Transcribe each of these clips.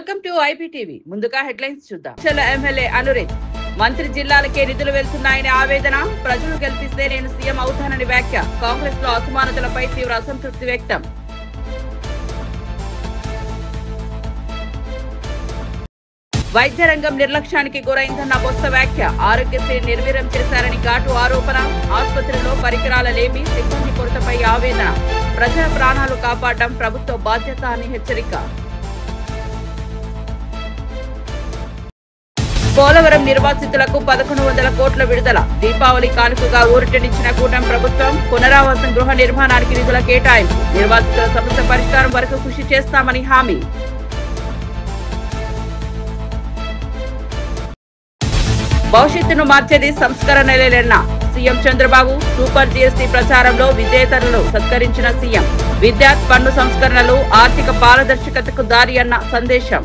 Welcome to IPTV. ముందుగా headlines చూద్దాం. చల్ల ఎమ్మెల్యే అనురిత్ మంత్రి జిల్లాలకే నిధులు వెళ్తున్నాయని ఆవేదన. ప్రజలు గెలిపిస్తే నేను సీఎం అవుతానని వ్యాఖ్య. కాంగ్రెస్ లో అసమానతలపై తీవ్ర అసంతృప్తి వ్యక్తం. వైద్య రంగం నిర్లక్ష్యానికి గురైందన్న బొత్స వ్యాఖ్య. ఆరోగ్యశ్రీ నిర్వీర్యం చేశారని ఘాటు ఆరోపణ. ఆసుపత్రిలో పరికరాల లేమి, సిబ్బంది కొరతపై ఆవేదన. ప్రజల ప్రాణాలు కాపాడడం ప్రభుత్వ బాధ్యత అని హెచ్చరిక. పోలవరం నిర్వాసితులకు 1100 కోట్ల విడుదల. దీపావళి కానుకగా ఊరటనిచ్చిన కూటమి ప్రభుత్వం. పునరావాసం గృహ నిర్మాణానికి నిధుల కేటాయింపు. నిర్వాసితుల సమస్య పరిష్కారం వరకు కృషి చేస్తామని హామీ. భవిష్యత్తును మార్చేది సంస్కరణలేనన్న సీఎం చంద్రబాబు. సూపర్ జీఎస్టీ ప్రచారంలో విజేతలను సత్కరించిన సీఎం. విద్యార్థి పన్ను సంస్కరణలు ఆర్థిక పారదర్శకతకు దారి అన్న సందేశం.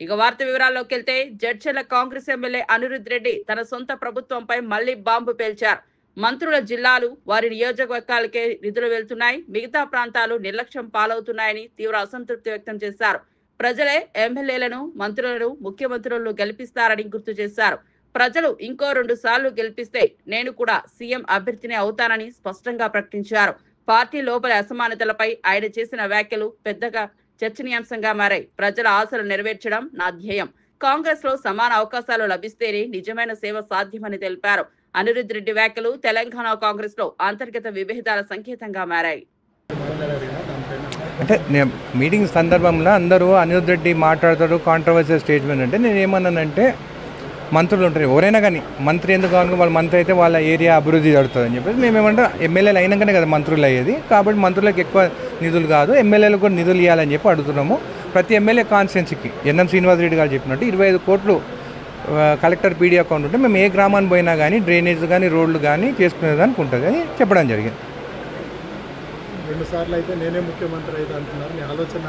ఇక వార్త వివరాల్లోకి వెళ్తే, జడ్చర్ల కాంగ్రెస్ ఎమ్మెల్యే అనిరుద్ రెడ్డి తన సొంత ప్రభుత్వంపై మళ్లీ బాంబు పేల్చారు. మంత్రుల జిల్లాలు వారి నియోజకవర్గాలకే నిధులు వెళ్తున్నాయి, మిగతా ప్రాంతాలు నిర్లక్ష్యం పాలవుతున్నాయని తీవ్ర అసంతృప్తి వ్యక్తం చేశారు. ప్రజలే ఎమ్మెల్యేలను, మంత్రులను, ముఖ్యమంత్రులను గెలిపిస్తారని గుర్తు చేశారు. ప్రజలు ఇంకో 2 సార్లు గెలిపిస్తే నేను కూడా సీఎం అభ్యర్థిని అవుతానని స్పష్టంగా ప్రకటించారు. పార్టీ లోపల అసమానతలపై ఆయన చేసిన వ్యాఖ్యలు పెద్దగా చర్చనీయాంశంగా మారాయి. ప్రజల ఆశలు నెరవేర్చడం నా ధ్యేయం. కాంగ్రెస్ లో సమాన అవకాశాలు లభిస్తేనే నిజమైన సేవ సాధ్యమని తెలిపారు. అనిరుద్ రెడ్డి వ్యాఖ్యలు తెలంగాణ కాంగ్రెస్ లో అంతర్గత విభేదాల సంకేతంగా మారాయి. అంటే మీటింగ్ సందర్భంలో అందరూ అనిరుద్ రెడ్డి మాట్లాడతారు, కాంట్రవర్షియల్ స్టేట్మెంట్. అంటే నేను ఏమన్నానంటే, మంత్రులు ఉంటారు ఎవరైనా కానీ, మంత్రి ఎందుకు కావాలి, వాళ్ళ మంత్రి అయితే వాళ్ళ ఏరియా అభివృద్ధి జరుగుతుందని చెప్పేసి మేమేమంటే ఎమ్మెల్యేలు అయినాకనే కదా మంత్రులు అయ్యేది. కాబట్టి మంత్రులకు ఎక్కువ నిధులు కాదు, ఎమ్మెల్యేలకు కూడా నిధులు ఇవ్వాలని చెప్పి అడుగుతున్నాము. ప్రతి ఎమ్మెల్యే కాన్స్టిట్యున్సీకి ఎన్ఎం శ్రీనివాసరెడ్డి గారు చెప్పినట్టు 25 కోట్లు కలెక్టర్ పీడీ అకౌంట్ ఉంటే మేము ఏ గ్రామాన్ని పోయినా కానీ డ్రైనేజ్ కానీ రోడ్లు కానీ చేసుకునేదానికి ఉంటుంది అని చెప్పడం జరిగింది. 2 సార్లు అయితే నేనే ముఖ్యమంత్రి అయితే అంటున్నారు, మీ ఆలోచన?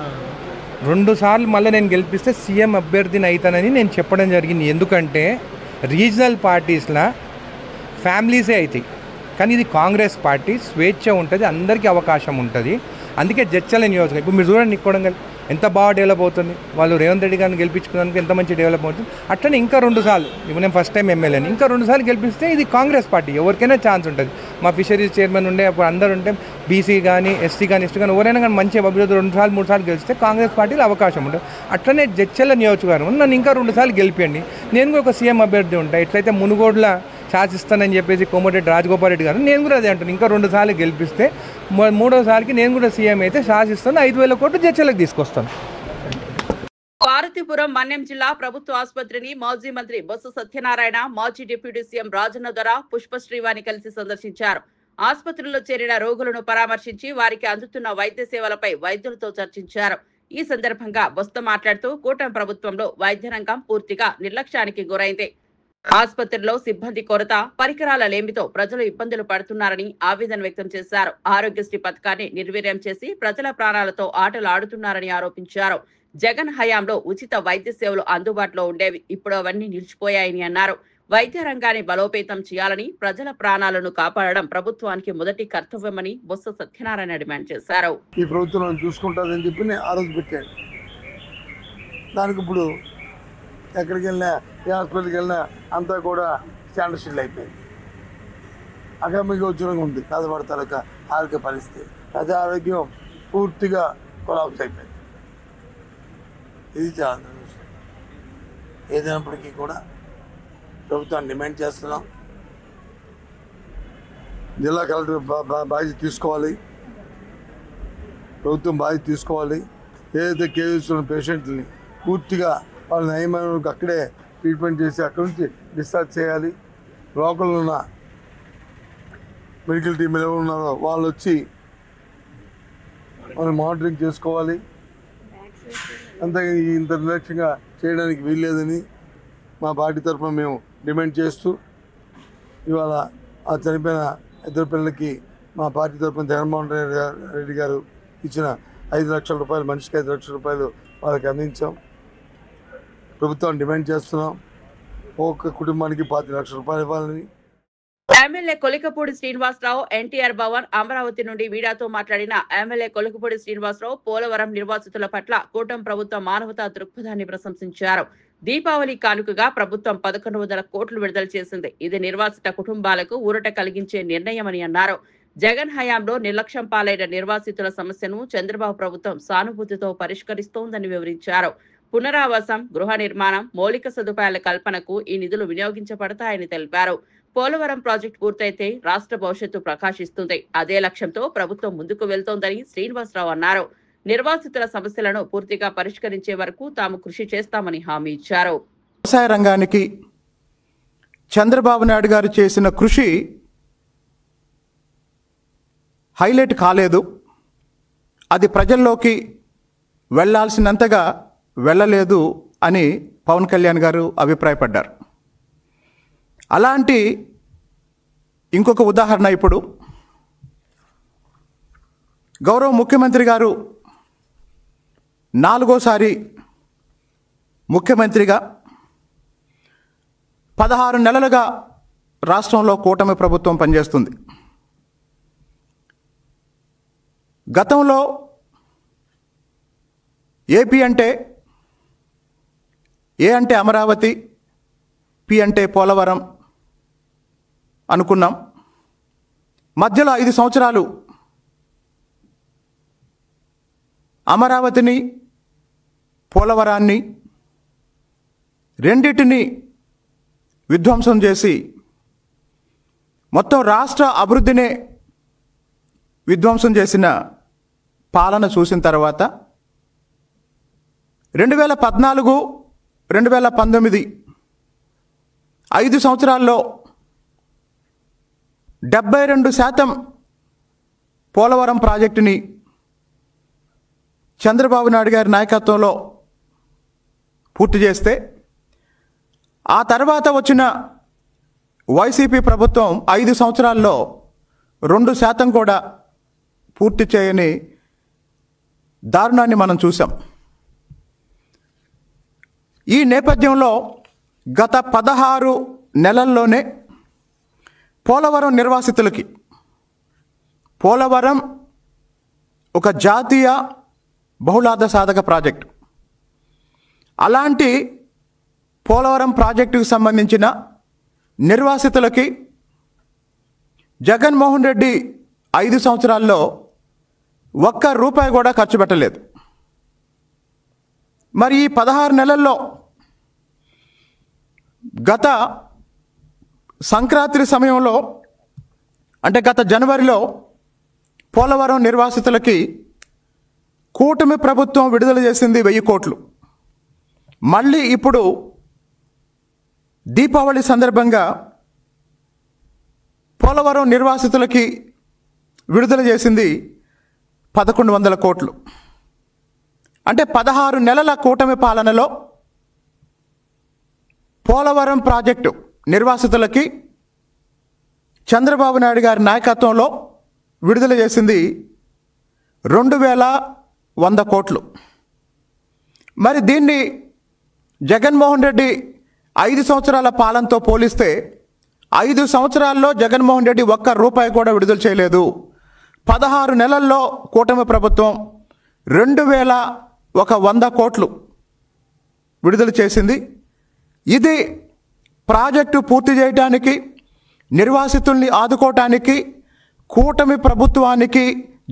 2 సార్లు మళ్ళీ నేను గెలిపిస్తే సీఎం అభ్యర్థిని అవుతానని నేను చెప్పడం జరిగింది. ఎందుకంటే రీజనల్ పార్టీస్లో ఫ్యామిలీసే అవుతాయి, కానీ ఇది కాంగ్రెస్ పార్టీ స్వేచ్ఛ ఉంటుంది, అందరికీ అవకాశం ఉంటుంది. అందుకే జడ్చర్ల నియోజకవర్గం ఇప్పుడు మీరు చూడండి, కొడంగల్ ఎంత బాగా డెవలప్ అవుతుంది. వాళ్ళు రేవంత్ రెడ్డి గారిని గెలిపించుకోవడానికి ఎంత మంచి డెవలప్ అవుతుంది. అట్లనే ఇంకా 2 సార్లు, ఇప్పుడు నేను ఫస్ట్ టైం ఎమ్మెల్యేని, ఇంకా 2 సార్లు గెలిపిస్తే ఇది కాంగ్రెస్ పార్టీ ఎవరికైనా ఛాన్స్ ఉంటుంది. మా ఫిషరీస్ చైర్మన్ ఉండే అప్పుడు అందరూ ఉంటే బీసీ కానీ ఎస్సీ కానీ ఎస్టీ కానీ ఎవరైనా కానీ మంచి అభివృద్ధి 2 సార్లు 3 సార్లు గెలిస్తే కాంగ్రెస్ పార్టీలో అవకాశం ఉంటుంది. అట్లనే జడ్చర్ల నియోజకవర్గం నన్ను ఇంకా 2 సార్లు గెలిపియండి, నేను కూడా ఒక సీఎం అభ్యర్థి ఉంటాను. ఎట్లయితే మునుగోడ్ల శాసిస్తానని చెప్పేసి కోమటిరెడ్డి రాజగోపాల్ రెడ్డి గారు, నేను కూడా అదే అంటాను. ఇంకా 2 సార్లు గెలిపిస్తే 3వ సార్కి నేను కూడా సీఎం అయితే శాసిస్తాను, 5,000 కోట్లు జడ్చర్లకు తీసుకొస్తాను. పార్వతీపురం మన్యం జిల్లా ప్రభుత్వ ఆసుపత్రిని మాజీ మంత్రి బొత్స సత్యనారాయణ, మాజీ డిప్యూటీ సీఎం రాజన్న దొర, పుష్పశ్రీవాణి కలిసి సందర్శించారు. ఆసుపత్రిలో చేరిన రోగులను పరామర్శించి వారికి అందుతున్న వైద్య సేవలపై వైద్యులతో చర్చించారు. ఈ సందర్భంగా బొత్స మాట్లాడుతూ కూటమి ప్రభుత్వంలో వైద్య రంగం పూర్తిగా నిర్లక్ష్యానికి గురైంది. ఆసుపత్రిలో సిబ్బంది కొరత, పరికరాల లేమితో ప్రజలు ఇబ్బందులు పడుతున్నారని ఆవేదన వ్యక్తం చేశారు. ఆరోగ్యశ్రీ పథకాన్ని నిర్వీర్యం చేసి ప్రజల ప్రాణాలతో ఆటలు ఆడుతున్నారని ఆరోపించారు. జగన్ హయాంలో ఉచిత వైద్య సేవలు అందుబాటులో ఉండేవి, ఇప్పుడు అవన్నీ నిలిచిపోయాయని అన్నారు. వైద్య రంగాన్ని బలోపేతం చేయాలని, ప్రజల ప్రాణాలను కాపాడడం ప్రభుత్వానికి మొదటి కర్తవ్యమని బొత్స సత్యనారాయణ డిమాండ్ చేశారు. ఈ ప్రభుత్వం చూసుకుంటుందని చెప్పి ఆ రోజు పెట్టాడు. దానికి ఇప్పుడు ఎక్కడికి వెళ్ళినా, ఏ హాస్పిటల్కి వెళ్ళినా అంతా కూడా స్టాండర్డ్ స్టిల్ అయిపోయింది. అకామిక ఉద్యోగం ఉంది కాదపడతారు ఆరోగ్య పరిస్థితి, ప్రజా ఆరోగ్యం పూర్తిగా కొలాప్స్ అయిపోయింది. ఇది చాలా ఏదైనప్పటికీ కూడా ప్రభుత్వాన్ని డిమాండ్ చేస్తున్నాం. జిల్లా కలెక్టర్ బాధ్యత తీసుకోవాలి, ప్రభుత్వం బాధ్యత తీసుకోవాలి. ఏదైతే కేసు ఉన్న పేషెంట్ని పూర్తిగా వాళ్ళ నయమైన అక్కడే ట్రీట్మెంట్ చేసి అక్కడి నుంచి డిశ్చార్జ్ చేయాలి. లోకల్లో ఉన్న మెడికల్ టీం ఎవరు ఉన్నారో వాళ్ళు వచ్చి వాళ్ళు మానిటరింగ్ చేసుకోవాలి. అంతేగాని ఇంత నిర్లక్ష్యంగా చేయడానికి వీల్లేదని మా పార్టీ తరఫున మేము డిమాండ్ చేస్తూ, ఇవాళ ఆ చనిపోయిన 2 పిల్లలకి మా పార్టీ తరఫున జగన్మోహన్ రెడ్డి గారు ఇచ్చిన 5 లక్షల రూపాయలు, మనిషికి 5 లక్షల రూపాయలు వాళ్ళకి అందించాం. ప్రభుత్వాన్ని డిమాండ్ చేస్తున్నాం, ఒక్కొక్క కుటుంబానికి 25 లక్షల రూపాయలు ఇవ్వాలని. ఎమ్మెల్యే కొలికపూడి శ్రీనివాసరావు ఎన్టీఆర్ భవన్ అమరావతి నుండి మీడియాతో మాట్లాడిన ఎమ్మెల్యే కొలికపూడి శ్రీనివాసరావు పోలవరం నిర్వాసితుల పట్ల కూటమి ప్రభుత్వం మానవతా దృక్పథాన్ని ప్రశంసించారు. దీపావళి కానుకగా ప్రభుత్వం 1100 కోట్లు విడుదల చేసింది. ఇది నిర్వాసిత కుటుంబాలకు ఊరట కలిగించే నిర్ణయమని అన్నారు. జగన్ హయాంలో నిర్లక్ష్యం పాలైన నిర్వాసితుల సమస్యను చంద్రబాబు ప్రభుత్వం సానుభూతితో పరిష్కరిస్తోందని వివరించారు. పునరావాసం, గృహ నిర్మాణం, మౌలిక సదుపాయాల కల్పనకు ఈ నిధులు వినియోగించబడతాయని తెలిపారు. పోలవరం ప్రాజెక్టు పూర్తయితే రాష్ట్ర భవిష్యత్తు ప్రకాశిస్తుంది. అదే లక్ష్యంతో ప్రభుత్వం ముందుకు వెళ్తోందని శ్రీనివాసరావు అన్నారు. నిర్వాసితుల సమస్యలను పూర్తిగా పరిష్కరించే వరకు తాము కృషి చేస్తామని హామీ ఇచ్చారు. వ్యవసాయ రంగానికి చంద్రబాబు నాయుడు గారు చేసిన కృషి హైలైట్ కాలేదు. అది ప్రజల్లోకి వెళ్లాల్సినంతగా వెళ్ళలేదు అని పవన్ కళ్యాణ్ గారు అభిప్రాయపడ్డారు. అలాంటి ఇంకొక ఉదాహరణ ఇప్పుడు గౌరవ ముఖ్యమంత్రి గారు 4వ ముఖ్యమంత్రిగా 16 నెలలుగా రాష్ట్రంలో కూటమి ప్రభుత్వం పనిచేస్తుంది. గతంలో ఏపీ అంటే ఏ అంటే అమరావతి, పి అంటే పోలవరం అనుకున్నాం. మధ్యలో 5 సంవత్సరాలు అమరావతిని, పోలవరాన్ని రెండిటిని విధ్వంసం చేసి మొత్తం రాష్ట్ర అభివృద్ధినే విధ్వంసం చేసిన పాలన చూసిన తర్వాత 2014, 2019 5 సంవత్సరాల్లో 72% పోలవరం ప్రాజెక్టుని చంద్రబాబు నాయుడు గారి నాయకత్వంలో పూర్తి చేస్తే, ఆ తర్వాత వచ్చిన వైసీపీ ప్రభుత్వం 5 సంవత్సరాల్లో 2% కూడా పూర్తి చేయని దారుణాన్ని మనం చూసాం. ఈ నేపథ్యంలో గత 16 నెలల్లోనే పోలవరం నిర్వాసితులకి, పోలవరం ఒక జాతీయ బహుళార్థ సాధక ప్రాజెక్టు, అలాంటి పోలవరం ప్రాజెక్టుకు సంబంధించిన నిర్వాసితులకి జగన్మోహన్ రెడ్డి 5 సంవత్సరాల్లో ₹1 కూడా ఖర్చు పెట్టలేదు. మరి ఈ 16 నెలల్లో గత సంక్రాంతి సమయంలో అంటే గత జనవరిలో పోలవరం నిర్వాసితులకి కూటమి ప్రభుత్వం విడుదల చేసింది 1000 కోట్లు. మళ్ళీ ఇప్పుడు దీపావళి సందర్భంగా పోలవరం నిర్వాసితులకి విడుదల చేసింది 1100 కోట్లు. అంటే 16 నెలల కూటమి పాలనలో పోలవరం ప్రాజెక్టు నిర్వాసితులకి చంద్రబాబు నాయుడు గారి నాయకత్వంలో విడుదల చేసింది 2100 కోట్లు. మరి దీన్ని జగన్మోహన్ రెడ్డి 5 సంవత్సరాల పాలనతో పోలిస్తే 5 సంవత్సరాల్లో జగన్మోహన్ రెడ్డి ₹1 కూడా విడుదల చేయలేదు. 16 నెలల్లో కూటమి ప్రభుత్వం 2100 కోట్లు విడుదల చేసింది. ఇది ప్రాజెక్టు పూర్తి చేయడానికి, నిర్వాసితుల్ని ఆదుకోవటానికి కూటమి ప్రభుత్వానికి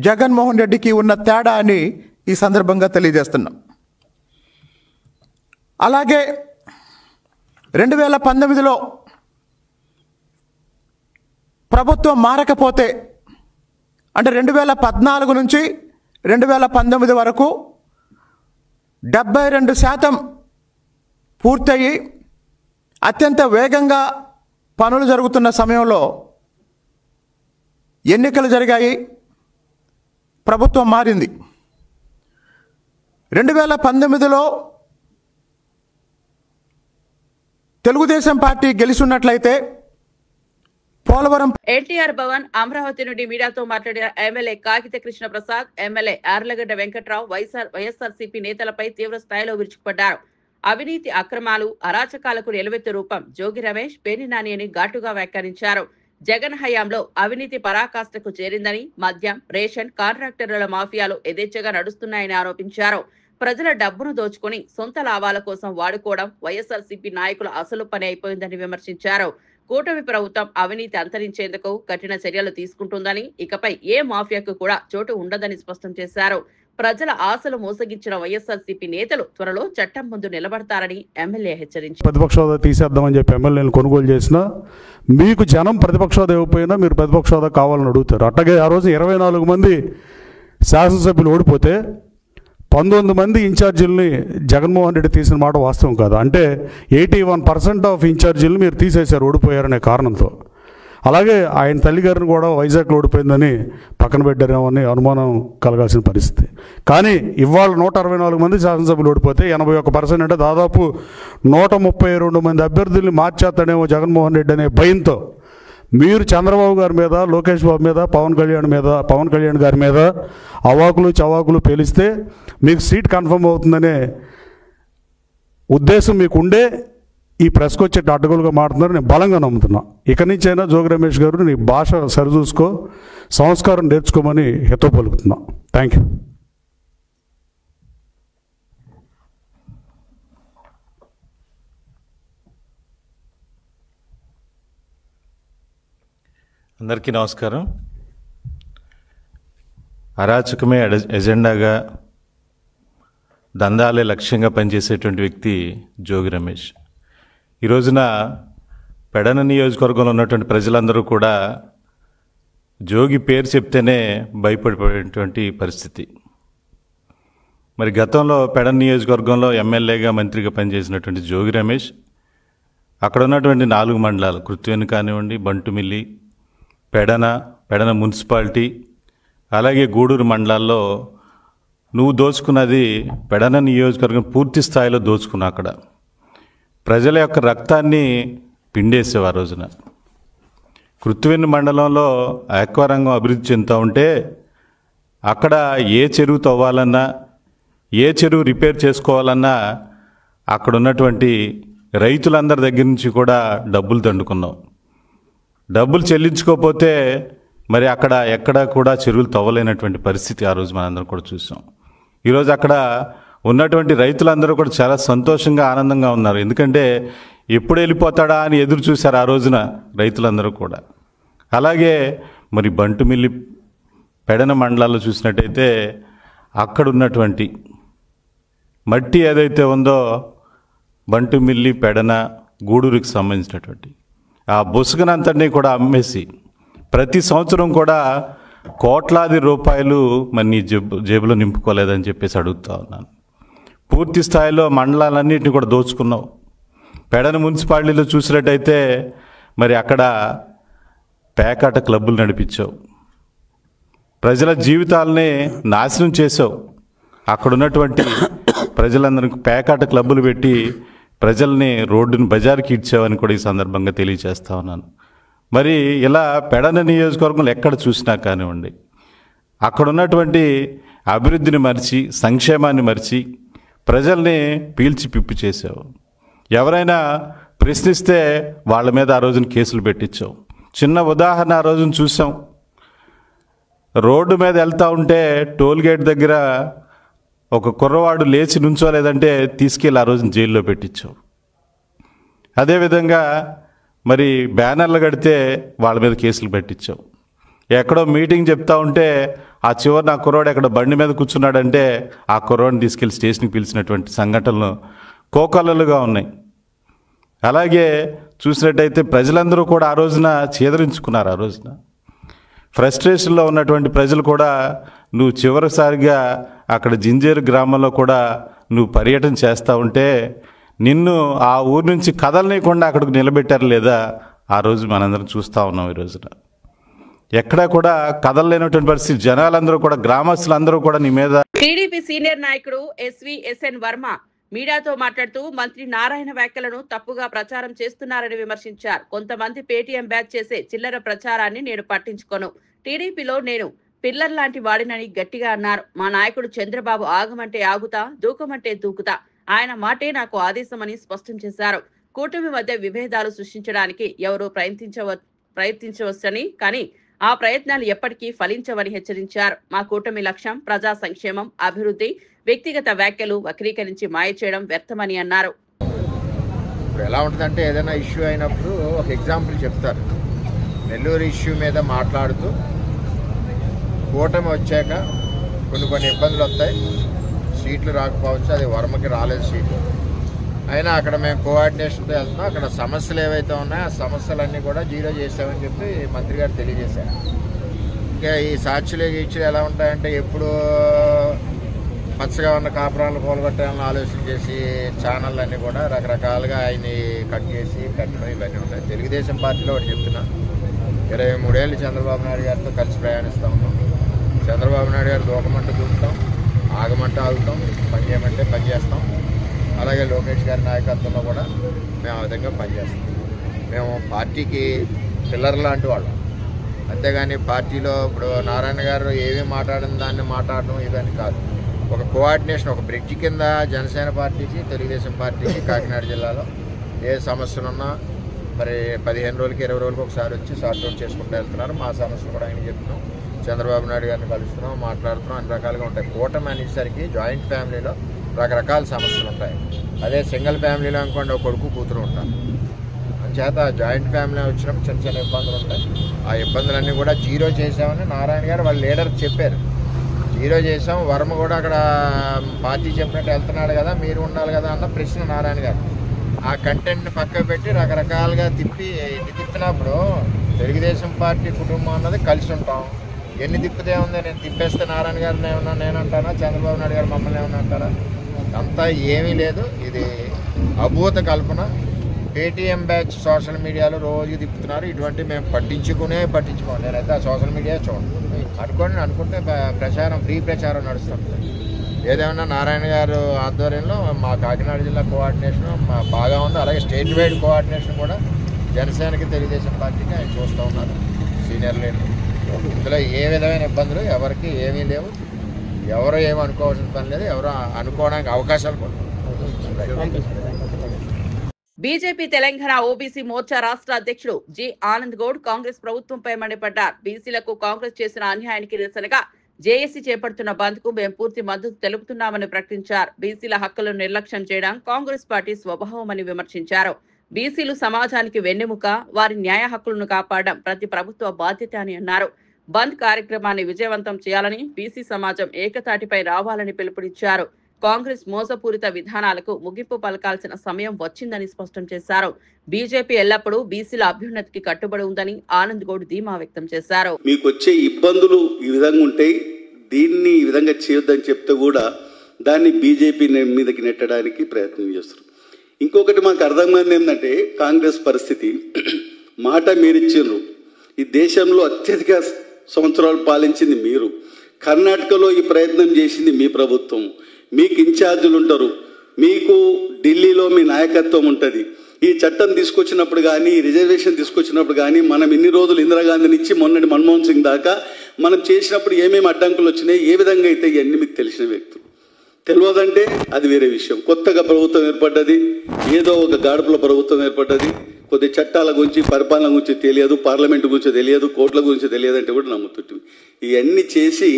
జగన్మోహన్ రెడ్డికి ఉన్న తేడా అని ఈ సందర్భంగా తెలియజేస్తున్నాం. అలాగే 2019లో ప్రభుత్వం మారకపోతే, అంటే 2014 నుంచి 2019 వరకు 72% పూర్తయి అత్యంత వేగంగా పనులు జరుగుతున్న సమయంలో ఎన్నికలు జరిగాయి, ప్రభుత్వం మారింది. 2019లో తెలుగుదేశం పార్టీ గెలిచున్నట్లయితే పోలవరం ఎన్టీఆర్ భవన్ అమరావతి నుండి మీడియాతో మాట్లాడిన ఎమ్మెల్యే కాగిత కృష్ణ ప్రసాద్, ఎమ్మెల్యే యార్లగడ్డ వెంకట్రావు వైఎస్ఆర్సీపీ నేతలపై తీవ్ర స్థాయిలో విరుచుకుపడ్డారు. అవినీతి, అక్రమాలు, అరాచకాలకు నిలవెత్తు రూపం జోగి రమేష్, పేర్ని నాని అని ఘాటుగా వ్యాఖ్యానించారు. జగన్ హయాంలో అవినీతి పరాకాష్ఠకు చేరిందని, మద్యం, రేషన్, కాంట్రాక్టర్ల మాఫియాలు యథేచ్ఛగా నడుస్తున్నాయని ఆరోపించారు. ప్రజల డబ్బును దోచుకుని సొంత లాభాల కోసం వాడుకోవడం వైఎస్ఆర్సీపీ నాయకుల అసలు పని అయిపోయిందని విమర్శించారు. కూటమి ప్రభుత్వం అవినీతి అంతరించేందుకు కఠిన చర్యలు తీసుకుంటుందని, ఇకపై ఏ మాఫియాకు కూడా చోటు ఉండదని స్పష్టం చేశారు. ప్రజల ఆశలు మోసగించిన వైఎస్ఆర్సీపీ నేతలు త్వరలో చట్టం ముందు నిలబడతారని ఎమ్మెల్యే హెచ్చరించారు. ప్రతిపక్ష హోదా తీసేద్దామని చెప్పి ఎమ్మెల్యేలను కొనుగోలు చేసినా మీకు జనం ప్రతిపక్ష హోదా ఇవ్వకపోయినా మీరు ప్రతిపక్ష హోదా కావాలని అడుగుతారు. అట్లాగే ఆ రోజు 24 మంది శాసనసభ్యులు ఓడిపోతే 19 మంది ఇన్ఛార్జీలని జగన్మోహన్ రెడ్డి తీసిన మాట వాస్తవం కాదు. అంటే 81% ఆఫ్ ఇన్ఛార్జీలను మీరు తీసేశారు ఓడిపోయారనే కారణంతో. అలాగే ఆయన తల్లిగారిని కూడా వైజాగ్లో ఓడిపోయిందని పక్కన పెట్టారేమో అని అనుమానం కలగాల్సిన పరిస్థితి. కానీ ఇవాళ 164 మంది శాసనసభ్యులు ఓడిపోతే 81% అంటే దాదాపు 132 మంది అభ్యర్థుల్ని మార్చేస్తాడేమో జగన్మోహన్ రెడ్డి అనే భయంతో మీరు చంద్రబాబు గారి మీద, లోకేష్ బాబు మీద, పవన్ కళ్యాణ్ గారి మీద అవాకులు చవాకులు పేలిస్తే మీకు సీట్ కన్ఫర్మ్ అవుతుందనే ఉద్దేశం మీకుండే ఈ ప్రెస్కి వచ్చే అడ్డగోలుగా మాట్లాడుతున్నారు. నేను బలంగా నమ్ముతున్నా. ఇక నుంచైనా జోగి రమేష్ గారు నీ భాష సరిచూసుకో, సంస్కారం నేర్చుకోమని హితవు పలుకుతున్నా. Thank you. అందరికీ నమస్కారం. అరాచకమే ఎజెండాగా, దందాలే లక్ష్యంగా పనిచేసేటువంటి వ్యక్తి జోగి రమేష్. ఈ రోజున పెడన నియోజకవర్గంలో ఉన్నటువంటి ప్రజలందరూ కూడా జోగి పేరు చెప్తేనే భయపడిపోయేటువంటి పరిస్థితి. మరి గతంలో పెడన నియోజకవర్గంలో ఎమ్మెల్యేగా, మంత్రిగా పనిచేసినటువంటి జోగి రమేష్ అక్కడ ఉన్నటువంటి 4 మండలాలు, కృత్వేని కానివ్వండి, బంటుమిల్లి, పెడన మున్సిపాలిటీ, అలాగే గూడూరు మండలాల్లో నువ్వు దోచుకున్నది పెడన నియోజకవర్గం పూర్తి స్థాయిలో దోచుకున్నా. అక్కడ ప్రజల యొక్క రక్తాన్ని పిండేసావు. ఆ రోజున కృత్వేని మండలంలో ఆక్వారంగం అభివృద్ధి చెందుతూ ఉంటే అక్కడ ఏ చెరువు తవ్వాలన్నా, ఏ చెరువు రిపేర్ చేసుకోవాలన్నా అక్కడ ఉన్నటువంటి రైతులందరి దగ్గర నుంచి కూడా డబ్బులు దండుకున్నావు. డబ్బులు చెల్లించుకోకపోతే మరి అక్కడ ఎక్కడ కూడా చెరువులు తవ్వలేనటువంటి పరిస్థితి ఆ రోజు మనందరం కూడా చూసాం. ఈరోజు అక్కడ ఉన్నటువంటి రైతులందరూ కూడా చాలా సంతోషంగా, ఆనందంగా ఉన్నారు. ఎందుకంటే ఎప్పుడు వెళ్ళిపోతాడా అని ఎదురు చూశారు ఆ రోజున రైతులందరూ కూడా. అలాగే మరి బంటుమిల్లి, పెడన మండలాల్లో చూసినట్టయితే అక్కడ ఉన్నటువంటి మట్టి ఏదైతే ఉందో బంటుమిల్లి, పెడన, గూడూరుకి సంబంధించినటువంటి ఆ బొసుగునంతటినీ కూడా అమ్మేసి ప్రతి సంవత్సరం కూడా కోట్లాది రూపాయలు మరి నీ జేబులో నింపుకోలేదని చెప్పేసి అడుగుతా ఉన్నాను. పూర్తి స్థాయిలో మండలాలన్నింటినీ కూడా దోచుకున్నావు. పెడన మున్సిపాలిటీలో చూసినట్టయితే మరి అక్కడ పేకాట క్లబ్బులు నడిపించావు. ప్రజల జీవితాలని నాశనం చేసావు. అక్కడ ఉన్నటువంటి ప్రజలందరికీ పేకాట క్లబ్బులు పెట్టి ప్రజల్ని రోడ్డును బజార్కి ఇచ్చావని కూడా ఈ సందర్భంగా తెలియజేస్తా ఉన్నాను. మరి ఇలా పెడన నియోజకవర్గంలో ఎక్కడ చూసినా కానివ్వండి, అక్కడ ఉన్నటువంటి అభివృద్ధిని మరిచి, సంక్షేమాన్ని మరిచి ప్రజల్ని పీల్చి పిప్పి చేసావు. ఎవరైనా ప్రశ్నిస్తే వాళ్ళ మీద ఆ రోజున కేసులు పెట్టించావు. చిన్న ఉదాహరణ ఆ రోజున చూసాం. రోడ్డు మీద వెళ్తూ ఉంటే టోల్ గేట్ దగ్గర ఒక కుర్రవాడు లేచి నుంచోలేదంటే తీసుకెళ్ళి ఆ రోజున జైల్లో పెట్టించావు. అదేవిధంగా మరి బ్యానర్లు కడితే వాళ్ళ మీద కేసులు పెట్టించావు. ఎక్కడో మీటింగ్ చెప్తా ఉంటే ఆ చివరిన ఆ కుర్రాడు ఎక్కడ బండి మీద కూర్చున్నాడంటే ఆ కుర్రాడిని తీసుకెళ్లి స్టేషన్కి పిలిచినటువంటి సంఘటనలు కోకొల్లలుగా ఉన్నాయి. అలాగే చూసినట్టయితే ప్రజలందరూ కూడా ఆ రోజున చేదరించుకున్నారు. ఆ రోజున ఫ్రస్ట్రేషన్లో ఉన్నటువంటి ప్రజలు కూడా నువ్వు చివరిసారిగా అక్కడ జింజేరు గ్రామంలో కూడా నువ్వు పర్యటన చేస్తూ ఉంటే నిన్ను ఆ ఊరు నుంచి కదలనీయకుండా అక్కడికి నిలబెట్టారు లేదా ఆ రోజు మనందరం చూస్తూ ఉన్నాం. ఈ రోజున ఎక్కడా కూడా కదలలేనటువంటి పరిస్థితి. జనాలందరూ కూడా, గ్రామస్తులందరూ కూడా నీ మీద. టీడీపీ సీనియర్ నాయకుడు ఎస్ఎన్ వర్మ మీడియాతో మాట్లాడుతూ మంత్రి నారాయణ వ్యాఖ్యలను తప్పుగా ప్రచారం చేస్తున్నారని విమర్శించారు. కొంతమంది పేటీఎం బ్యాచ్ చేసే చిల్లర ప్రచారాన్ని నేను పట్టించుకోను. టీడీపీలో నేను పిల్లర్ లాంటి వాడినని గట్టిగా అన్నారు. మా నాయకుడు చంద్రబాబు ఆగమంటే ఆగుతా, దూకమంటే దూకుతా, ఆయన మాటే నాకు ఆదేశమని స్పష్టం చేశారు. కూటమి మధ్య విభేదాలు సృష్టించడానికి ఎవరూ ప్రయత్నించవచ్చని, కానీ ఆ ప్రయత్నాలు ఎప్పటికీ ఫలించవని హెచ్చరించారు. మా కూటమి లక్ష్యం ప్రజా సంక్షేమం, అభివృద్ధి. వ్యక్తిగత వ్యాఖ్యలు వక్రీకరించి మాయ చేయడం వ్యర్థమని అన్నారు. ఇప్పుడు ఎలా ఉంటుందంటే ఏదైనా ఇష్యూ అయినప్పుడు ఒక ఎగ్జాంపుల్ చెప్తారు. నెల్లూరు ఇష్యూ మీద మాట్లాడుతూ కూటమి వచ్చాక కొన్ని ఇబ్బందులు వస్తాయి, సీట్లు రాకపోవచ్చు, అది వర్మకి రాలేదు సీట్లు అయినా అక్కడ మేము కోఆర్డినేషన్తో వెళ్తున్నాం. అక్కడ సమస్యలు ఏవైతే ఉన్నాయో ఆ సమస్యలన్నీ కూడా జీరో చేసామని చెప్పి మంత్రి గారు తెలియజేశారు. ఇంకా ఈ సాక్షులు గీక్షులు ఎలా ఉంటాయంటే ఎప్పుడు పచ్చగా ఉన్న కాపురాలను కూలగొట్టాలని ఆలోచన చేసి ఛానళ్ళు అన్నీ కూడా రకరకాలుగా ఆయన్ని కట్ చేసి పెట్టడం ఇవన్నీ ఉంటాయి. తెలుగుదేశం పార్టీలో ఒకటి చెప్తున్నా, 23 ఏళ్ళు చంద్రబాబు నాయుడు గారితో కలిసి ప్రయాణిస్తూ ఉన్నాం. చంద్రబాబు నాయుడు గారు దూకమంటే దూకుతాం, ఆగమంటే ఆగుతాం, పని చేయమంటే పని చేస్తాం. అలాగే లోకేష్ గారి నాయకత్వంలో కూడా మేము ఆ విధంగా పనిచేస్తాం. మేము పార్టీకి పిల్లర్ లాంటి వాళ్ళం, అంతేగాని పార్టీలో ఇప్పుడు నారాయణ గారు ఏమీ మాట్లాడిన దాన్ని మాట్లాడడం ఇవన్నీ కాదు. ఒక కోఆర్డినేషన్, ఒక బ్రిడ్జ్ కింద జనసేన పార్టీకి తెలుగుదేశం పార్టీకి కాకినాడ జిల్లాలో ఏ సమస్యలున్నా మరి 15 రోజులకి 20 రోజులకి ఒకసారి వచ్చి సార్ట్అవుట్ చేసుకుంటూ వెళ్తున్నారు. మా సమస్యలు కూడా ఆయన చెప్తున్నాం, చంద్రబాబు నాయుడు గారిని కలుస్తున్నాం, మాట్లాడుతున్నాం, అన్ని రకాలుగా ఉంటాయి. కూటమి అనేసరికి జాయింట్ ఫ్యామిలీలో రకరకాల సమస్యలు ఉంటాయి. అదే సింగిల్ ఫ్యామిలీలో అనుకోండి ఒక కొడుకు కూతురు ఉంటారు. అంచేత జాయింట్ ఫ్యామిలీ వచ్చినప్పుడు చిన్న ఇబ్బందులు ఉంటాయి. ఆ ఇబ్బందులన్నీ కూడా జీరో చేసామని నారాయణ గారు వాళ్ళ లీడర్ చెప్పారు. జీరో చేసాం, వర్మ కూడా అక్కడ పార్టీ చెప్పినట్టు వెళ్తున్నాడు కదా, మీరు ఉండాలి కదా అన్న ప్రశ్న నారాయణ గారు. ఆ కంటెంట్ని పక్కకు పెట్టి రకరకాలుగా తిప్పినప్పుడు తెలుగుదేశం పార్టీ కుటుంబం అన్నది కలిసి ఉంటాం. ఎన్ని తిప్పితే ఉంది, నేను తిప్పేస్తే నారాయణ గారిని ఏమన్నా నేనంటానా, చంద్రబాబు నాయుడు గారు మమ్మల్ని ఏమన్నా అంటారా? అంతా ఏమీ లేదు, ఇది అభూత కల్పన. పేటీఎం బ్యాచ్ సోషల్ మీడియాలో రోజు తిప్పుతున్నారు. ఇటువంటి మేము పట్టించుకోండి. నేనైతే ఆ సోషల్ మీడియా చూడండి, అనుకుంటే ప్రచారం, ఫ్రీ ప్రచారం నడుస్తుంది. ఏదేమన్నా నారాయణ గారు ఆధ్వర్యంలో మా కాకినాడ జిల్లా కోఆర్డినేషన్ బాగా ఉంది. అలాగే స్టేట్ వైడ్ కోఆర్డినేషన్ కూడా జనసేనకి తెలుగుదేశం పార్టీకి ఆయన చూస్తూ ఉన్నారు సీనియర్ లీడర్. ఇందులో ఏ విధమైన ఇబ్బందులు ఎవరికి ఏమీ లేవు, ఎవరు ఏమి అనుకోవాల్సిన పని లేదు, ఎవరు అనుకోవడానికి అవకాశాలు కూడా. బీజేపీ తెలంగాణ ఓబీసీ మోర్చా రాష్ట్ర అధ్యక్షుడు జి ఆనంద్ గౌడ్ కాంగ్రెస్ ప్రభుత్వంపై మండిపడ్డారు. బీసీలకు కాంగ్రెస్ చేసిన అన్యాయానికి నిరసనగా జేఏసీ చేపడుతున్న బంద్ కు మేము పూర్తి మద్దతు తెలుపుతున్నామని ప్రకటించారు. బీసీల హక్కులను నిర్లక్ష్యం చేయడం కాంగ్రెస్ పార్టీ స్వభావమని విమర్శించారు. బీసీలు సమాజానికి వెన్నెముక, వారి న్యాయ హక్కులను కాపాడడం ప్రతి ప్రభుత్వ బాధ్యత అని అన్నారు. బంద్ కార్యక్రమాన్ని విజయవంతం చేయాలని, బీసీ సమాజం ఏకతాటిపై రావాలని పిలుపునిచ్చారు. కాంగ్రెస్ మోసపూరిత విధానాలకు ముగింపు పలకాల్సిన సమయం వచ్చిందని స్పష్టం చేశారు. బీజేపీ ఎల్లప్పుడూ బీసీల అభ్యున్నతికి కట్టుబడి ఉందని ఆనంద్ గౌడ్ ధీమా వ్యక్తం చేశారు. మీకు వచ్చే ఇబ్బందులు ఈ విధంగా ఉంటాయి, దీన్ని ఈ విధంగా చేయొద్దని చెప్తే కూడా దాన్ని బీజేపీ మీదకి నెట్టడానికి ప్రయత్నం చేస్తారు. ఇంకొకటి మాకు అర్థమైంది ఏంటంటే కాంగ్రెస్ పరిస్థితి, మాట మీరిచ్చిండ్రు. ఈ దేశంలో అత్యధిక సంవత్సరాలు పాలించింది మీరు. కర్ణాటకలో ఈ ప్రయత్నం చేసింది మీ ప్రభుత్వం. మీకు ఇన్ఛార్జీలు ఉంటారు, మీకు ఢిల్లీలో మీ నాయకత్వం ఉంటుంది. ఈ చట్టం తీసుకొచ్చినప్పుడు కానీ, రిజర్వేషన్ తీసుకొచ్చినప్పుడు కానీ, మనం ఇన్ని రోజులు ఇందిరాగాంధీని ఇచ్చి మొన్నటి మన్మోహన్ సింగ్ దాకా మనం చేసినప్పుడు ఏమేమి అడ్డంకులు వచ్చినాయి, ఏ విధంగా అయితే ఇవన్నీ మీకు తెలిసిన వ్యక్తులు. తెలియదంటే అది వేరే విషయం. కొత్తగా ప్రభుత్వం ఏర్పడ్డది, ఏదో ఒక గాడుపుల ప్రభుత్వం ఏర్పడ్డది, కొద్ది చట్టాల గురించి, పరిపాలన గురించి తెలియదు, పార్లమెంటు గురించి తెలియదు, కోర్టుల గురించి తెలియదు అంటే కూడా నమ్ముతుంటుంది. ఇవన్నీ చేసి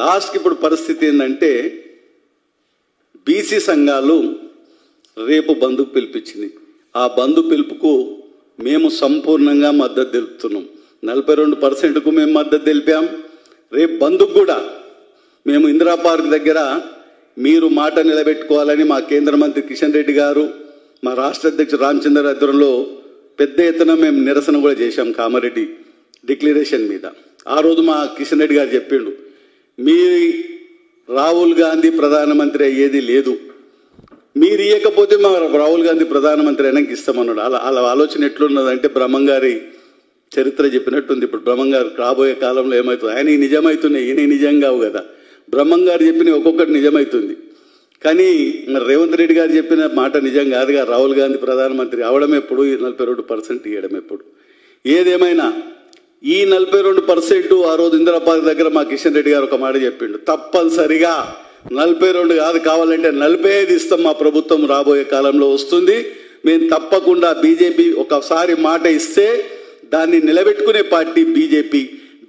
లాస్ట్కి ఇప్పుడు పరిస్థితి ఏంటంటే బీసీ సంఘాలు రేపు బంధుకు పిలిపించింది. ఆ బంధు పిలుపుకు మేము సంపూర్ణంగా మద్దతు తెలుపుతున్నాం. 42%కు మేము మద్దతు తెలిపాం. రేపు బంధుకు కూడా మేము ఇందిరా పార్క్ దగ్గర మీరు మాట నిలబెట్టుకోవాలని మా కేంద్ర మంత్రి కిషన్ రెడ్డి గారు, మా రాష్ట్ర అధ్యక్షుడు రామచంద్ర ఆధ్వర్యంలో పెద్ద ఎత్తున మేము నిరసన కూడా చేశాం కామారెడ్డి డిక్లరేషన్ మీద. ఆ రోజు మా కిషన్ రెడ్డి గారు చెప్పిండు, మీ రాహుల్ గాంధీ ప్రధానమంత్రి అయ్యేది లేదు, మీరు ఇవ్వకపోతే మా రాహుల్ గాంధీ ప్రధానమంత్రి అయినాక ఇస్తామన్నాడు. అలా ఆలోచన ఎట్లున్నదంటే బ్రహ్మంగారి చరిత్ర చెప్పినట్టుంది. ఇప్పుడు బ్రహ్మంగారు రాబోయే కాలంలో ఏమవుతుంది, ఆయన నిజమవుతున్నాయి, ఈయన నిజం కావు కదా. బ్రహ్మంగారు చెప్పిన ఒక్కొక్కటి నిజమవుతుంది, కానీ మరి రేవంత్ రెడ్డి గారు చెప్పిన మాట నిజం కాదుగా. రాహుల్ గాంధీ ప్రధానమంత్రి అవడం ఎప్పుడు, 42% ఇవ్వడం ఎప్పుడు. ఏదేమైనా ఈ 42% ఆ రోజు ఇందిరా పార్క్ దగ్గర మా కిషన్ రెడ్డి గారు ఒక మాట చెప్పిండు, తప్పనిసరిగా 42 కాదు, కావాలంటే 45 ఇస్తాం, మా ప్రభుత్వం రాబోయే కాలంలో వస్తుంది. మేము తప్పకుండా బీజేపీ ఒకసారి మాట ఇస్తే దాన్ని నిలబెట్టుకునే పార్టీ బీజేపీ.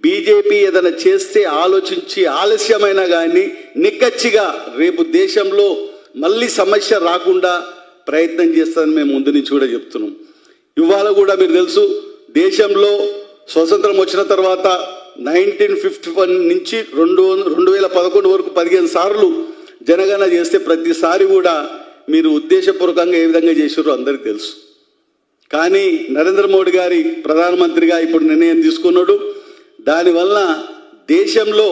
బీజేపీ ఏదైనా చేస్తే ఆలోచించి ఆలస్యమైనా కానీ నిక్కచ్చిగా రేపు దేశంలో మళ్ళీ సమస్య రాకుండా ప్రయత్నం చేస్తానని మేము ముందు నుంచి కూడా చెప్తున్నాం. ఇవాళ కూడా మీరు తెలుసు, దేశంలో స్వతంత్రం వచ్చిన తర్వాత 1951 నుంచి 2011 వరకు 15 సార్లు జనగణన చేస్తే ప్రతిసారి కూడా మీరు ఉద్దేశపూర్వకంగా ఏ విధంగా చేశారో అందరికీ తెలుసు. కానీ నరేంద్ర మోడీ గారి ప్రధానమంత్రిగా ఇప్పుడు నిర్ణయం తీసుకున్నాడు. దానివల్ల దేశంలో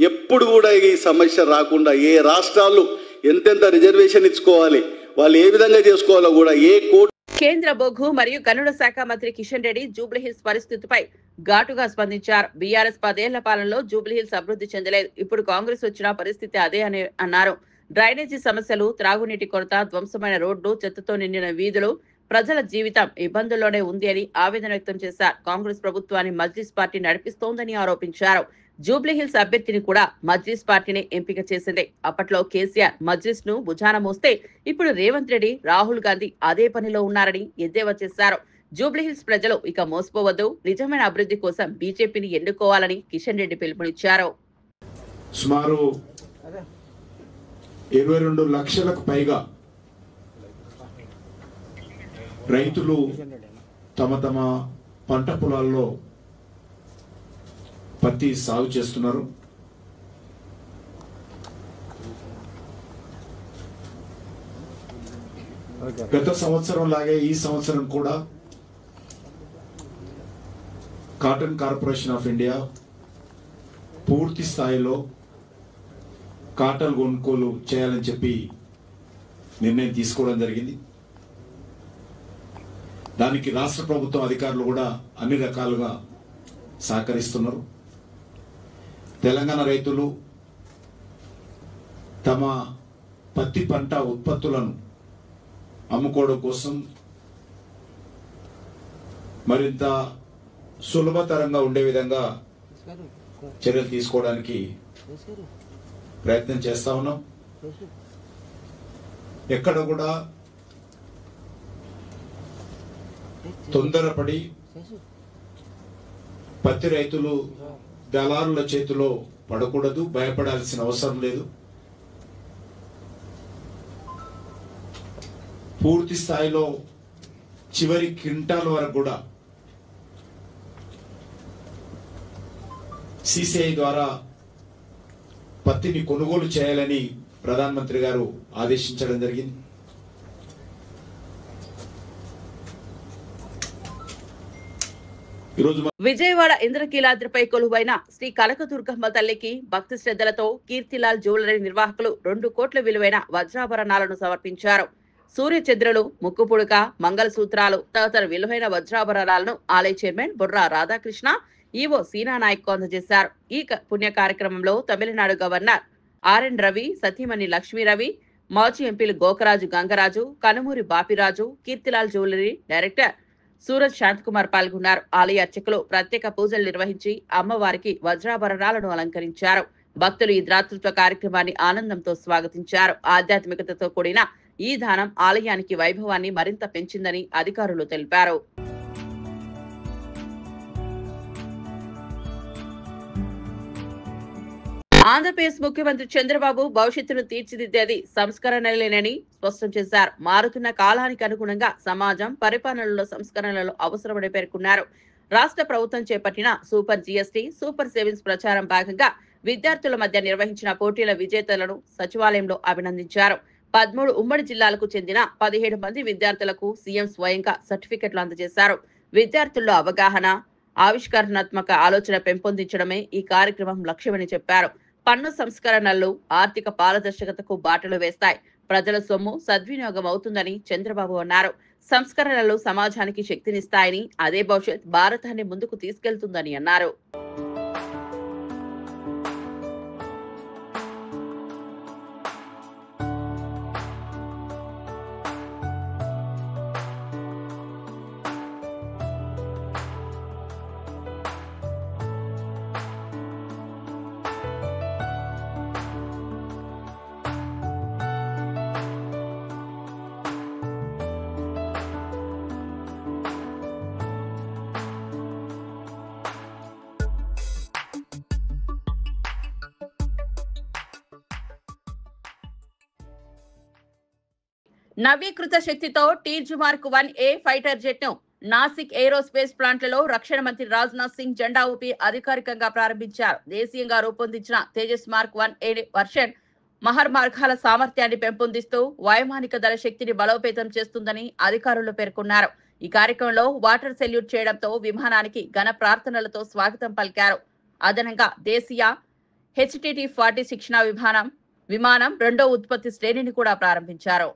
ఎప్పుడు కూడా ఈ సమస్య రాకుండా ఏ రాష్ట్రాలు ఎంతెంత రిజర్వేషన్ ఇచ్చుకోవాలి, వాళ్ళు ఏ విధంగా చేసుకోవాలో కూడా ఏ కోర్టు. కేంద్ర బొగ్గు మరియు గనుల శాఖ మంత్రి కిషన్ రెడ్డి జూబ్లీహిల్స్ పరిస్థితిపై ఘాటుగా స్పందించారు. బీఆర్ఎస్ 10 ఏళ్ల పాలనలో జూబ్లీహిల్స్ అభివృద్ధి చెందలేదు, ఇప్పుడు కాంగ్రెస్ వచ్చిన పరిస్థితి అదే అని అన్నారు. డ్రైనేజీ సమస్యలు, త్రాగునీటి కొరత, ధ్వంసమైన రోడ్లు, చెత్తతో నిండిన వీధులు, ప్రజల జీవితం ఇబ్బందుల్లోనే ఉంది అని ఆవేదన వ్యక్తం చేశారు. కాంగ్రెస్ ప్రభుత్వాన్ని మజ్లిస్ పార్టీ నడిపిస్తోందని ఆరోపించారు. జూబ్లీహిల్స్ అభ్యర్థిని కూడా మజ్లిస్ పార్టీని ఎంపిక చేసింది. అప్పట్లో కేసీఆర్ మజ్లిస్ ను భుజాన మోస్తే ఇప్పుడు రేవంత్ రెడ్డి, రాహుల్ గాంధీ అదే పనిలో ఉన్నారని ఎద్దేవా చేశారు. జూబ్లీహిల్స్ ప్రజలు ఇక మోసపోవద్దు, నిజమైన అభివృద్ధి కోసం బీజేపీని ఎన్నుకోవాలని కిషన్ రెడ్డి పిలుపునిచ్చారు. సుమారు 22 లక్షలకు పైగా రైతులు తమ తమ పంట పొలాల్లో పత్తి సాగు చేస్తున్నారు. గత సంవత్సరం లాగే ఈ సంవత్సరం కూడా కాటన్ కార్పొరేషన్ ఆఫ్ ఇండియా పూర్తి స్థాయిలో కాటన్ కొనుగోలు చేయాలని చెప్పి నిర్ణయం తీసుకోవడం జరిగింది. దానికి రాష్ట్ర ప్రభుత్వం అధికారులు కూడా అన్ని రకాలుగా సహకరిస్తున్నారు. తెలంగాణ రైతులు తమ పత్తి పంట ఉత్పత్తులను అమ్ముకోవడం కోసం మరింత సులభతరంగా ఉండే విధంగా చర్యలు తీసుకోవడానికి ప్రయత్నం చేస్తా ఉన్నాం. ఎక్కడ కూడా తొందరపడి పత్తి రైతులు దళారుల చేతిలో పడకూడదు, భయపడాల్సిన అవసరం లేదు. పూర్తి స్థాయిలో చివరి క్వింటాల వరకు కూడా సిసిఐ ద్వారా పత్తిని కొనుగోలు చేయాలని ప్రధానమంత్రి గారు ఆదేశించడం జరిగింది. విజయవాడ ఇంద్రకీలాద్రిపై కొలువైన శ్రీ కనకదుర్గమ్మ తల్లికి భక్తి శ్రద్ధలతో కీర్తిలాల్ జ్యువెలరీ నిర్వాహకులు 2 కోట్ల విలువైన వజ్రాభరణాలను సమర్పించారు. సూర్యచంద్రులు, ముక్కుపుడుక, మంగళసూత్రాలు తదితర విలువైన వజ్రాభరణాలను ఆలయ చైర్మన్ బుర్రా రాధాకృష్ణ, ఈవో సీనా నాయక్ అందజేశారు. ఈ పుణ్య కార్యక్రమంలో తమిళనాడు గవర్నర్ ఆర్ఎన్ రవి, సతీమణి లక్ష్మీ రవి, మాజీ ఎంపీలు గోకరాజు గంగరాజు, కనుమూరి బాపిరాజు, కీర్తిలాల్ జ్యువెలరీ డైరెక్టర్ సూరజ్ శాంతకుమార్ పాల్గొన్నారు. ఆలయ అర్చకులు ప్రత్యేక పూజలు నిర్వహించి అమ్మవారికి వజ్రాభరణాలను అలంకరించారు. భక్తులు ఈ ద్రాతృత్వ కార్యక్రమాన్ని ఆనందంతో స్వాగతించారు. ఆధ్యాత్మికతతో కూడిన ఈ దానం ఆలయానికి వైభవాన్ని మరింత పెంచిందని అధికారులు తెలిపారు. ఆంధ్రప్రదేశ్ ముఖ్యమంత్రి చంద్రబాబు భవిష్యత్తును తీర్చిదిద్దేది సంస్కరణలేనని స్పష్టం చేశారు. మారుతున్న కాలానికి అనుగుణంగా సమాజం పరిపాలనలో సంస్కరణలు అవసరమని పేర్కొన్నారు. రాష్ట్ర ప్రభుత్వం చేపట్టిన సూపర్ జీఎస్టీ, సూపర్ సేవింగ్స్ ప్రచారం భాగంగా విద్యార్థుల మధ్య నిర్వహించిన పోటీల విజేతలను సచివాలయంలో అభినందించారు. 13 ఉమ్మడి జిల్లాలకు చెందిన 17 మంది విద్యార్థులకు సీఎం స్వయంగా సర్టిఫికెట్లు అందజేశారు. విద్యార్థుల్లో అవగాహన, ఆవిష్కరణాత్మక ఆలోచన పెంపొందించడమే ఈ కార్యక్రమం లక్ష్యమని చెప్పారు. పన్ను సంస్కరణలు ఆర్థిక పారదర్శకతకు బాటలు వేస్తాయి, ప్రజల సొమ్ము సద్వినియోగం అవుతుందని చంద్రబాబు అన్నారు. సంస్కరణలు సమాజానికి శక్తినిస్తాయని, అదే భవిష్యత్ భారతాన్ని ముందుకు తీసుకెళ్తుందని అన్నారు. నవీకృత శక్తితో టీర్జుమార్క్ 1A ఫైటర్ జెట్ ను నాసిక్ ఏరోస్పేస్ ప్లాంట్లలో రక్షణ మంత్రి రాజ్నాథ్ సింగ్ జెండా ఊపి అధికారికంగా ప్రారంభించారు. దేశీయంగా రూపొందించిన తేజస్ మార్క్ 1A వర్షన్ మహర్మార్గాల సామర్థ్యాన్ని పెంపొందిస్తూ వైమానిక దళ శక్తిని బలోపేతం చేస్తుందని అధికారులు పేర్కొన్నారు. ఈ కార్యక్రమంలో వాటర్ సెల్యూట్ చేయడంతో విమానానికి ఘన ప్రార్థనలతో స్వాగతం పలికారు. అదనంగా దేశీయ HTT-40 శిక్షణ విమానం రెండో ఉత్పత్తి శ్రేణిని కూడా ప్రారంభించారు.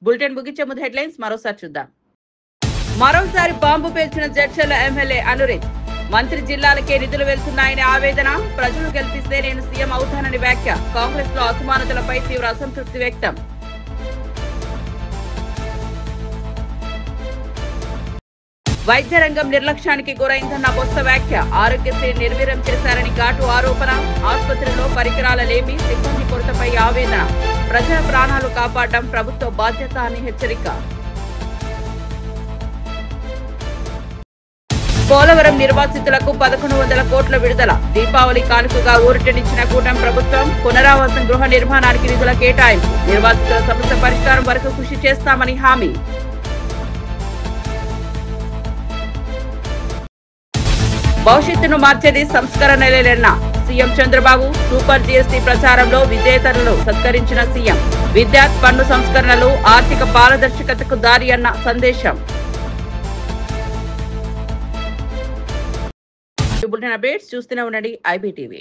బులెటిన్ ముగించే ముందు హెడ్లైన్స్ మరోసారి చూద్దాం. మరోసారి బాంబు పేల్చిన జడ్చర్ల ఎమ్మెల్యే అనురిత్. మంత్రి జిల్లాలకే నిధులు వెళ్తున్నాయని ఆవేదన. ప్రజలు గెలిపిస్తే నేను సీఎం అవుతానని వ్యాఖ్య. కాంగ్రెస్ లో అసమానతలపై తీవ్ర అసంతృప్తి వ్యక్తం. వైద్య రంగం నిర్లక్ష్యానికి గురైందన్న బొత్స వ్యాఖ్య. ఆరోగ్యశ్రీ నిర్వీర్యం చేశారని ఘాటు ఆరోపణ. ఆసుపత్రిలో పరికరాల లేమి, సిబ్బంది కొరతపై ఆవేదన. ప్రజల ప్రాణాలు కాపాడడం ప్రభుత్వ బాధ్యత అని హెచ్చరిక. పోలవరం నిర్వాసితులకు 1100 కోట్ల విడుదల. దీపావళి కానుకగా ఊరటనిచ్చిన కూటమి ప్రభుత్వం. పునరావాసం గృహ నిర్మాణానికి నిధుల కేటాయింపు. నిర్వాసితుల సమస్య పరిష్కారం వరకు కృషి చేస్తామని హామీ. భవిష్యత్తును మార్చేది సంస్కరణలేనన్న సీఎం చంద్రబాబు. సూపర్ జీఎస్టీ ప్రచారంలో విజేతలను సత్కరించిన సీఎం. విద్యార్థి పన్ను సంస్కరణలు ఆర్థిక పారదర్శకతకు దారి అన్న సందేశం. బులెటిన్ అప్డేట్స్ చూస్తూనే ఉండండి IBTV.